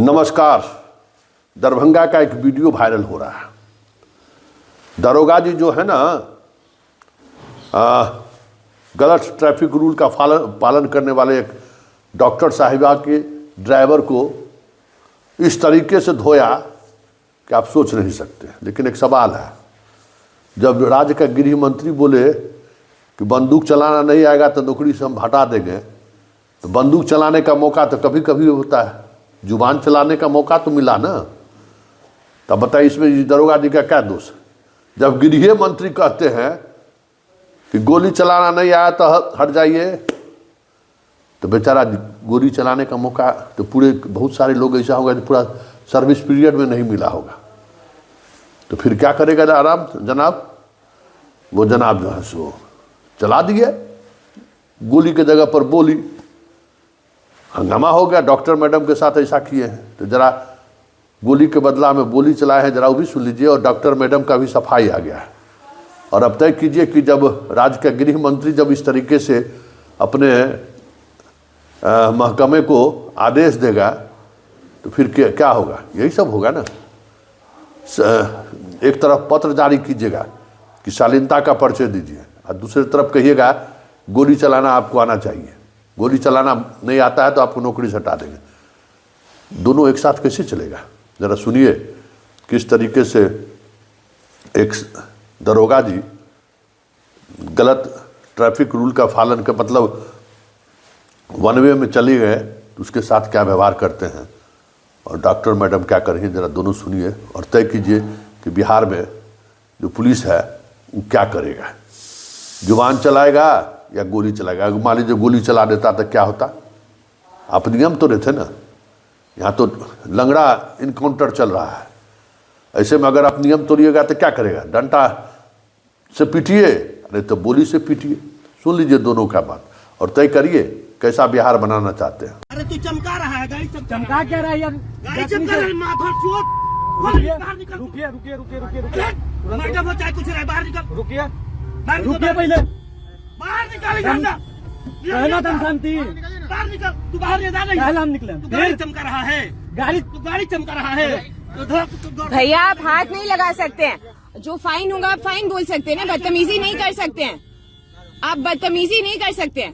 नमस्कार। दरभंगा का एक वीडियो वायरल हो रहा है। दरोगा जी जो है ना, गलत ट्रैफिक रूल का पालन करने वाले एक डॉक्टर साहिबा के ड्राइवर को इस तरीके से धोया कि आप सोच नहीं सकते। लेकिन एक सवाल है, जब राज्य का गृह मंत्री बोले कि बंदूक चलाना नहीं आएगा तो नौकरी से हम हटा देंगे, तो बंदूक चलाने का मौका तो कभी कभी होता है, जुबान चलाने का मौका तो मिला ना। तब बताइए इसमें दरोगा जी का क्या दोष है? जब गृह मंत्री कहते हैं कि गोली चलाना नहीं आया तो हट जाइए, तो बेचारा गोली चलाने का मौका तो पूरे बहुत सारे लोग ऐसा होगा जो पूरा सर्विस पीरियड में नहीं मिला होगा, तो फिर क्या करेगा आराम जनाब? वो जनाब जो है सो चला दिए, गोली के जगह पर बोली, हंगामा हो गया। डॉक्टर मैडम के साथ ऐसा किए हैं, तो जरा गोली के बदला में बोली चलाए हैं, जरा वो भी सुन लीजिए। और डॉक्टर मैडम का भी सफाई आ गया है। और अब तय कीजिए कि जब राज्य का गृह मंत्री जब इस तरीके से अपने महकमे को आदेश देगा तो फिर क्या होगा? यही सब होगा ना। एक तरफ पत्र जारी कीजिएगा कि शालीनता का परिचय दीजिए, और दूसरी तरफ कहिएगा गोली चलाना आपको आना चाहिए। गोली चलाना नहीं आता है तो आपको नौकरी से हटा देंगे। दोनों एक साथ कैसे चलेगा? ज़रा सुनिए किस तरीके से एक दरोगा जी गलत ट्रैफिक रूल का पालन का मतलब वन वे में चले गए तो उसके साथ क्या व्यवहार करते हैं, और डॉक्टर मैडम क्या करेंगे, ज़रा दोनों सुनिए और तय कीजिए कि बिहार में जो पुलिस है वो क्या करेगा। जुबान चलाएगा या गोली चलाएगा? मान लीजिए गोली चला देता तो क्या होता? आप नियम तो रहते ना। यहाँ तो लंगड़ा इनकाउंटर चल रहा है, ऐसे में अगर आप नियम तोड़िएगा तो क्या करेगा? डंडा से पीटिए, नहीं तो गोली से पीटिए। सुन लीजिए दोनों का बात और तय करिए कैसा बिहार बनाना चाहते हैं। अरे तू चमका रहा है, गाड़ी चमका क्या रहा है यार? गाड़ी चमका रहा है, माथा चोट। रुकिए रुकिए रुकिए रुकिए रुकिए, मैडम हो चाहे कुछ रहे, बाहर निकल। रुकिए रुकिए, पहले बाहर निकाल। पहला दम शांति, बाहर निकल। तू बाहर नहीं जा रही, पहला हम निकले। तू गाड़ी चमका रहा है, गाड़ी चमका रहा है। भैया आप हाथ नहीं लगा सकते हैं। जो फाइन होगा आप फाइन बोल सकते हैं ना, बदतमीजी नहीं कर सकते हैं। आप बदतमीजी नहीं कर सकते हैं।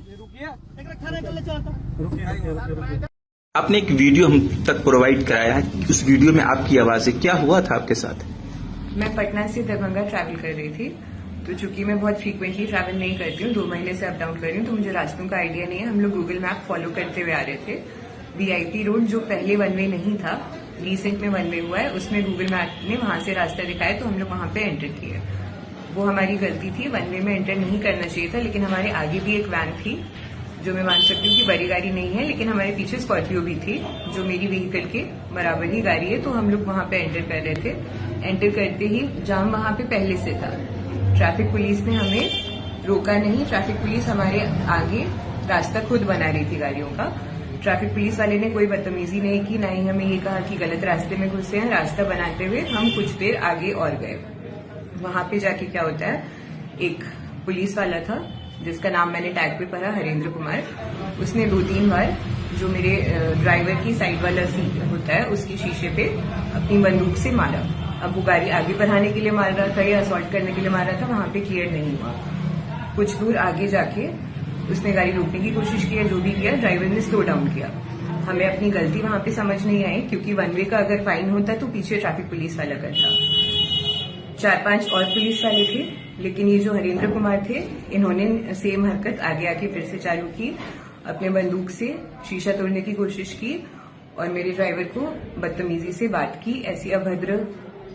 आपने एक वीडियो हम तक प्रोवाइड कराया है, उस वीडियो में आपकी आवाज है, क्या हुआ था आपके साथ? मैं पटना से दरभंगा ट्रैवल कर रही थी, तो चूंकि मैं बहुत फ्रीक्वेंटली ट्रैवल नहीं करती हूँ, 2 महीने से अप डाउन कर रही हूँ, तो मुझे रास्तों का आइडिया नहीं है। हम लोग गूगल मैप फॉलो करते हुए आ रहे थे। वीआईपी रोड जो पहले वन वे नहीं था, रिसेंट में वन वे हुआ है, उसमें गूगल मैप ने वहां से रास्ता दिखाया, तो हम लोग वहां पे एंटर किए। वो हमारी गलती थी, वन वे में एंटर नहीं करना चाहिए था। लेकिन हमारे आगे भी एक वैन थी, जो मैं मान सकती हूँ कि बड़ी गाड़ी नहीं है, लेकिन हमारे पीछे स्कॉर्पियो भी थी जो मेरी व्हीकल के बराबर ही गाड़ी है। तो हम लोग वहां पे एंटर कर रहे थे। एंटर करते ही जाम वहां पे पहले से था। ट्रैफिक पुलिस ने हमें रोका नहीं, ट्रैफिक पुलिस हमारे आगे रास्ता खुद बना रही थी गाड़ियों का। ट्रैफिक पुलिस वाले ने कोई बदतमीजी नहीं की, ना ही हमें ये कहा कि गलत रास्ते में घुसे हैं। रास्ता बनाते हुए हम कुछ देर आगे और गए। वहां पे जाके क्या होता है, एक पुलिस वाला था जिसका नाम मैंने टैग पे पढ़ा, हरेंद्र कुमार। उसने 2-3 बार जो मेरे ड्राइवर की साइड वाला सीट होता है उसके शीशे पे अपनी बंदूक से मारा। अब वो गाड़ी आगे बढ़ाने के लिए मार रहा था या असॉल्ट करने के लिए मार रहा था, वहां पे क्लियर नहीं हुआ। कुछ दूर आगे जाके उसने गाड़ी रोकने की कोशिश की, जो भी किया ड्राइवर ने स्लो डाउन किया। हमें अपनी गलती वहां पे समझ नहीं आई, क्योंकि वन वे का अगर फाइन होता तो पीछे ट्रैफिक पुलिस वाला करता। 4-5 और पुलिस वाले थे, लेकिन ये जो हरेंद्र कुमार थे, इन्होंने सेम हरकत आगे आके फिर से चालू की। अपने बंदूक से शीशा तोड़ने की कोशिश की और मेरे ड्राइवर को बदतमीजी से बात की। ऐसी अभद्र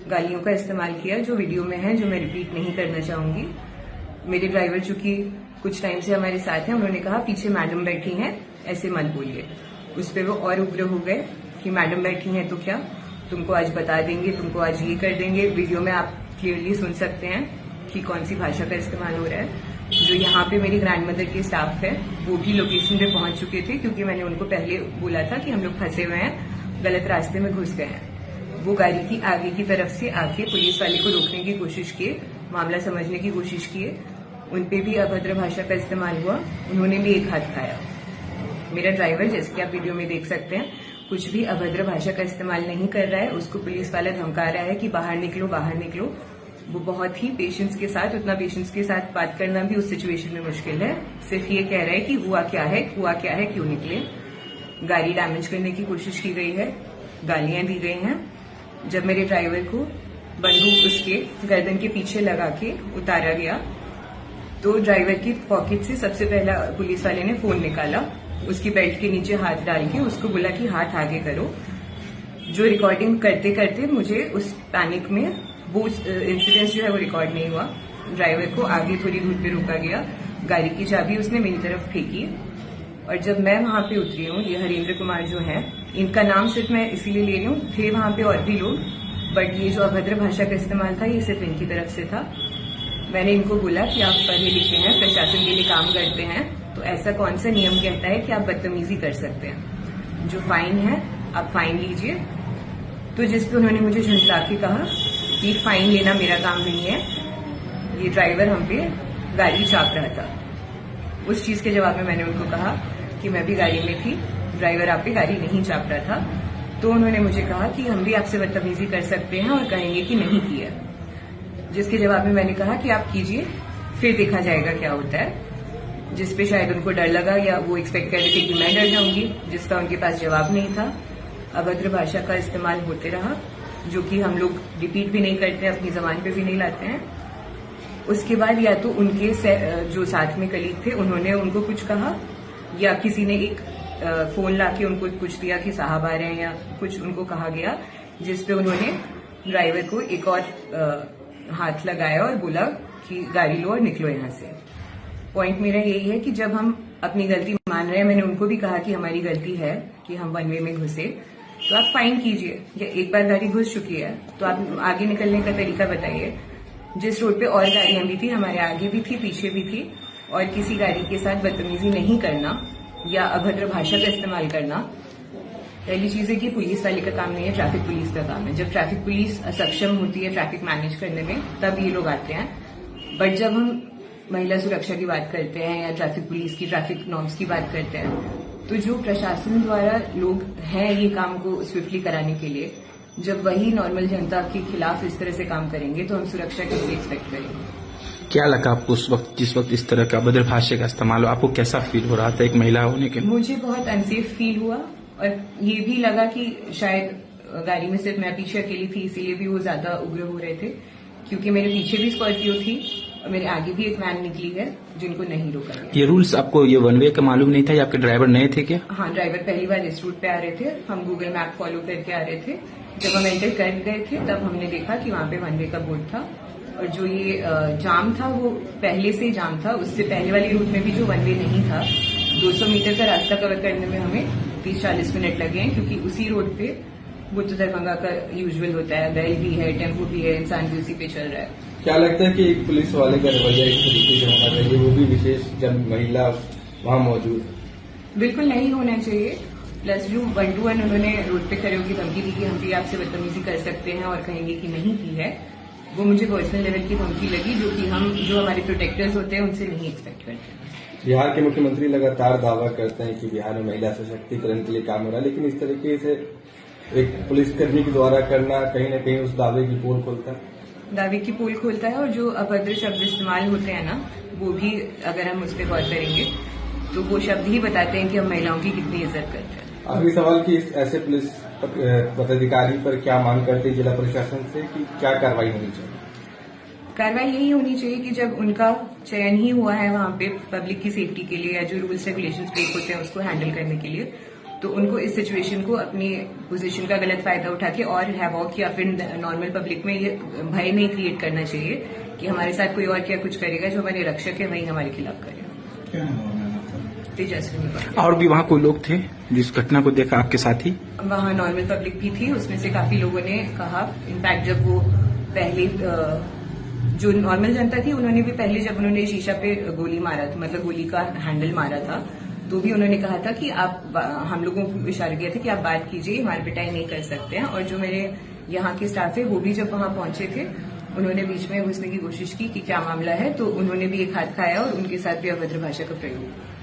गालियों का इस्तेमाल किया जो वीडियो में है, जो मैं रिपीट नहीं करना चाहूंगी। मेरे ड्राइवर चूंकि कुछ टाइम से हमारे साथ हैं, उन्होंने कहा पीछे मैडम बैठी हैं, ऐसे मत बोलिए। उस पर वो और उग्र हो गए कि मैडम बैठी हैं तो क्या, तुमको आज बता देंगे, तुमको आज ये कर देंगे। वीडियो में आप क्लियरली सुन सकते हैं कि कौन सी भाषा का इस्तेमाल हो रहा है। जो यहाँ पे मेरी ग्रैंडमदर के स्टाफ है वो भी लोकेशन पे पहुंच चुके थे, क्योंकि मैंने उनको पहले बोला था कि हम लोग फंसे हुए हैं, गलत रास्ते में घुस गए हैं। वो गाड़ी की आगे की तरफ से आके पुलिस वाले को रोकने की कोशिश किए, मामला समझने की कोशिश किए। उनपे भी अभद्र भाषा का इस्तेमाल हुआ, उन्होंने भी एक हाथ खाया। मेरा ड्राइवर, जैसे कि आप वीडियो में देख सकते हैं, कुछ भी अभद्र भाषा का इस्तेमाल नहीं कर रहा है। उसको पुलिस वाला धमका रहा है कि बाहर निकलो, बाहर निकलो। वो बहुत ही पेशेंस के साथ, उतना पेशेंस के साथ बात करना भी उस सिचुएशन में मुश्किल है। सिर्फ ये कह रहा है कि हुआ क्या है, क्यों निकले। गाड़ी डैमेज करने की कोशिश की गई है, गालियां दी गई हैं। जब मेरे ड्राइवर को बंदूक उसके गर्दन के पीछे लगा के उतारा गया तो ड्राइवर की पॉकेट से सबसे पहला पुलिस वाले ने फोन निकाला, उसकी बेल्ट के नीचे हाथ डाल के उसको बोला कि हाथ आगे करो। जो रिकॉर्डिंग करते करते मुझे उस पैनिक में वो इंसिडेंट जो है वो रिकॉर्ड नहीं हुआ। ड्राइवर को आगे थोड़ी दूर पे रोका गया, गाड़ी की चाबी उसने मेरी तरफ फेंकी और जब मैं वहां पे उतरी हूँ, ये हरेंद्र कुमार जो है, इनका नाम सिर्फ मैं इसीलिए ले रही हूँ, थे वहां पे और भी लोग, बट ये जो अभद्र भाषा का इस्तेमाल था ये सिर्फ इनकी तरफ से था। मैंने इनको बोला कि आप पढ़े लिखे हैं, प्रशासन के लिए काम करते हैं, तो ऐसा कौन सा नियम कहता है कि आप बदतमीजी कर सकते हैं। जो फाइन है आप फाइन लीजिए। तो जिसपे उन्होंने मुझे झुंझला के कहा कि फाइन लेना मेरा काम नहीं है, ये ड्राइवर हम पे गाड़ी चाप रहा था। उस चीज के जवाब में मैंने उनको कहा कि मैं भी गाड़ी में थी, ड्राइवर आप पे गाड़ी नहीं चाप रहा था। तो उन्होंने मुझे कहा कि हम भी आपसे बदतमीजी कर सकते हैं और कहेंगे कि नहीं की है। जिसके जवाब में मैंने कहा कि आप कीजिए, फिर देखा जाएगा क्या होता है। जिसपे शायद उनको डर लगा या वो एक्सपेक्ट कर रहे थे कि मैं डर जाऊंगी, जिसका उनके पास जवाब नहीं था। अभद्र भाषा का इस्तेमाल होते रहा, जो कि हम लोग रिपीट भी नहीं करते, अपनी जबान पे भी नहीं लाते हैं। उसके बाद या तो उनके जो साथ में कलीग थे उन्होंने उनको कुछ कहा, या किसी ने एक फोन लाके उनको कुछ दिया कि साहब आ रहे हैं, या कुछ उनको कहा गया, जिसपे उन्होंने ड्राइवर को एक और हाथ लगाया और बोला कि गाड़ी लो और निकलो यहाँ से। पॉइंट मेरा यही है कि जब हम अपनी गलती मान रहे हैं, मैंने उनको भी कहा कि हमारी गलती है कि हम वन वे में घुसे, तो आप फाइन कीजिए। या एक बार गाड़ी घुस चुकी है तो आप आगे निकलने का तरीका बताइए। जिस रोड पे और गाड़ियां भी थी, हमारे आगे भी थी, पीछे भी थी, और किसी गाड़ी के साथ बदतमीजी नहीं करना या अभद्र भाषा का इस्तेमाल करना। पहली चीज है कि पुलिस वाले का काम नहीं है, ट्रैफिक पुलिस का काम है। जब ट्रैफिक पुलिस असक्षम होती है ट्रैफिक मैनेज करने में, तब ये लोग आते हैं। बट जब हम महिला सुरक्षा की बात करते हैं या ट्रैफिक पुलिस की ट्रैफिक नॉर्म्स की बात करते हैं, तो जो प्रशासन द्वारा लोग हैं ये काम को स्विफ्टली कराने के लिए, जब वही नॉर्मल जनता के खिलाफ इस तरह से काम करेंगे तो हम सुरक्षा कैसे एक्सपेक्ट करेंगे। क्या लगा आपको उस वक्त जिस वक्त इस तरह का अभद्र भाषा का इस्तेमाल हो? आपको कैसा फील हो रहा था एक महिला होने के? मुझे बहुत अनसेफ फील हुआ और ये भी लगा कि शायद गाड़ी में सिर्फ मैं पीछे अकेली थी, इसीलिए भी वो ज्यादा उग्र हो रहे थे, क्योंकि मेरे पीछे भी स्कॉर्पियो थी और मेरे आगे भी एक वैन निकली है जिनको नहीं रोका गया। ये रूल्स आपको ये वन वे का मालूम नहीं था या आपके ड्राइवर नए थे क्या? हाँ, ड्राइवर पहली बार इस रूट पे आ रहे थे, हम गूगल मैप फॉलो करके आ रहे थे। जब हम एंटर कर गए थे तब हमने देखा कि वहां पे वन वे का बोर्ड था, और जो ये जाम था वो पहले से जाम था। उससे पहले वाली रूट में भी जो वन वे नहीं था, 200 मीटर का रास्ता कवर करने में हमें 30-40 मिनट लगे हैं, क्योंकि उसी रोड पे बुद्ध दरभंगा का यूजुअल होता है, बैल भी है, टेम्पो भी है, इंसान भी उसी पे चल रहा है। क्या लगता है कि एक पुलिस वाले का रवैया इस तरीके से होना चाहिए, वो भी विशेष जब महिला वहां मौजूद? बिल्कुल नहीं होना चाहिए। प्लस जो 1-to-1 उन्होंने रोड पे खड़े होकर धमकी दी कि हम भी आपसे बदतमीजी कर सकते हैं और कहेंगे कि नहीं की है, वो मुझे पर्सनल लेवल की धमकी लगी, जो कि हम जो हमारे प्रोटेक्टर्स होते हैं उनसे नहीं एक्सपेक्ट करते। बिहार के मुख्यमंत्री लगातार दावा करते हैं कि बिहार में महिला सशक्तिकरण के लिए काम हो रहा है, लेकिन इस तरीके से एक पुलिसकर्मी के द्वारा करना कहीं न कहीं उस दावे की पोल खोलता है। दावे की पोल खोलता है, और जो अभद्र शब्द इस्तेमाल होते हैं ना, वो भी अगर हम उस पर गौर करेंगे तो वो शब्द ही बताते हैं कि हम महिलाओं की कितनी इज्जत करते हैं। आखिरी सवाल कि ऐसे पुलिस पदाधिकारी पर क्या मांग करते हैं जिला प्रशासन से कि क्या कार्रवाई होनी चाहिए? कार्रवाई यही होनी चाहिए कि जब उनका चयन ही हुआ है वहां पे पब्लिक की सेफ्टी के लिए या जो रूल्स रेगुलेशंस ब्रेक होते हैं उसको हैंडल करने के लिए, तो उनको इस सिचुएशन को अपनी पोजीशन का गलत फायदा उठा के और हैवॉक या फिर नॉर्मल पब्लिक में ये भय नहीं क्रिएट करना चाहिए कि हमारे साथ कोई और क्या कुछ करेगा, जो हमारे रक्षक है वही हमारे खिलाफ करेगा। तेजस्विनी। और भी वहाँ कोई लोग थे जिस घटना को देखा आपके साथ ही? वहाँ नॉर्मल पब्लिक भी थी, उसमें से काफी लोगों ने कहा, इनफैक्ट जब वो पहले जो नॉर्मल जनता थी उन्होंने भी पहले जब उन्होंने शीशा पे गोली मारा था, मतलब गोली का हैंडल मारा था, तो भी उन्होंने कहा था कि आप हम लोगों को इशारा किया था कि आप बात कीजिए, हमारी पिटाई नहीं कर सकते हैं। और जो मेरे यहाँ के स्टाफ है वो भी जब वहां पहुंचे थे उन्होंने बीच में घुसने की कोशिश की कि क्या मामला है, तो उन्होंने भी एक हाथ खाया और उनके साथ भी अभद्र भाषा का प्रयोग।